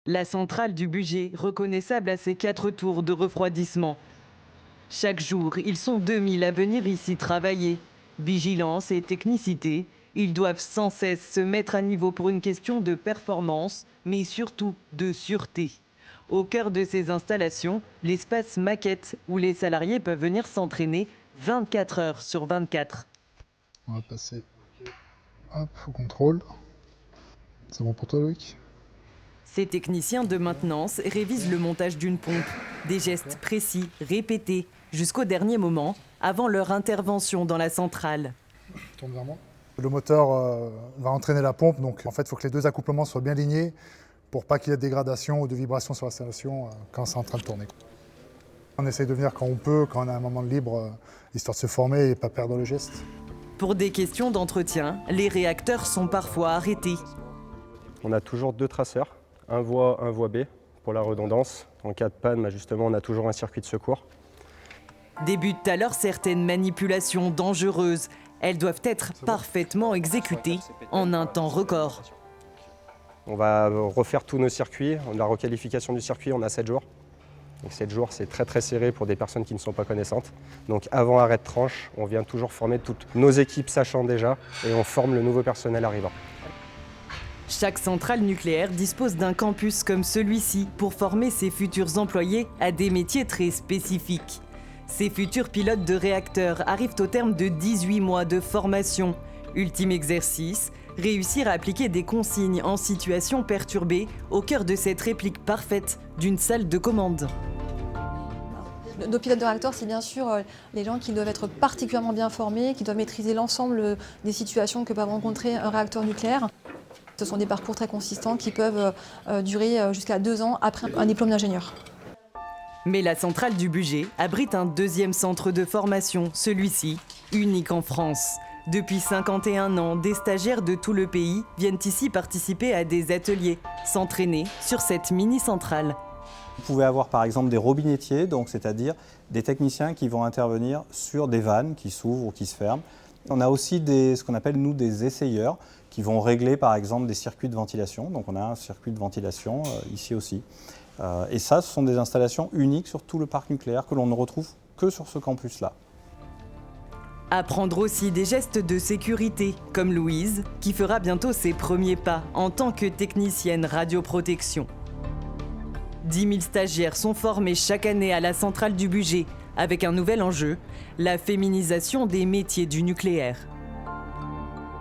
La centrale du budget, reconnaissable à ses 4 tours de refroidissement. Chaque jour, ils sont 2000 à venir ici travailler. Vigilance et technicité, ils doivent sans cesse se mettre à niveau pour une question de performance, mais surtout de sûreté. Au cœur de ces installations, l'espace maquette où les salariés peuvent venir s'entraîner 24 heures sur 24. On va passer au contrôle. C'est bon pour toi, Loïc? Ces techniciens de maintenance révisent le montage d'une pompe, des gestes précis, répétés, jusqu'au dernier moment, avant leur intervention dans la centrale. Tourne vers moi. Le moteur va entraîner la pompe, donc en fait, il faut que les deux accouplements soient bien alignés pour pas qu'il y ait de dégradation ou de vibration sur l'installation quand c'est en train de tourner. On essaye de venir quand on peut, quand on a un moment de libre, histoire de se former et pas perdre le geste. Pour des questions d'entretien, les réacteurs sont parfois arrêtés. On a toujours 2 traceurs, un voie B pour la redondance. En cas de panne, justement, on a toujours un circuit de secours. Débutent alors certaines manipulations dangereuses. Elles doivent être parfaitement exécutées en un temps record. On va refaire tous nos circuits. La requalification du circuit, on a 7 jours. Donc 7 jours, c'est très très serré pour des personnes qui ne sont pas connaissantes. Donc avant arrêt de tranche, on vient toujours former toutes nos équipes sachant déjà et on forme le nouveau personnel arrivant. Chaque centrale nucléaire dispose d'un campus comme celui-ci pour former ses futurs employés à des métiers très spécifiques. Ces futurs pilotes de réacteurs arrivent au terme de 18 mois de formation. Ultime exercice, réussir à appliquer des consignes en situation perturbée au cœur de cette réplique parfaite d'une salle de commande. Nos pilotes de réacteurs, c'est bien sûr les gens qui doivent être particulièrement bien formés, qui doivent maîtriser l'ensemble des situations que peut rencontrer un réacteur nucléaire. Ce sont des parcours très consistants qui peuvent durer jusqu'à 2 ans après un diplôme d'ingénieur. Mais la centrale du budget abrite un deuxième centre de formation, celui-ci, unique en France. Depuis 51 ans, des stagiaires de tout le pays viennent ici participer à des ateliers, s'entraîner sur cette mini-centrale. Vous pouvez avoir par exemple des robinettiers, donc c'est-à-dire des techniciens qui vont intervenir sur des vannes qui s'ouvrent ou qui se ferment. On a aussi ce qu'on appelle nous des essayeurs qui vont régler par exemple des circuits de ventilation. Donc on a un circuit de ventilation ici aussi. Et ça, ce sont des installations uniques sur tout le parc nucléaire que l'on ne retrouve que sur ce campus-là. Apprendre aussi des gestes de sécurité, comme Louise, qui fera bientôt ses premiers pas en tant que technicienne radioprotection. 10 000 stagiaires sont formés chaque année à la centrale du budget, avec un nouvel enjeu, la féminisation des métiers du nucléaire.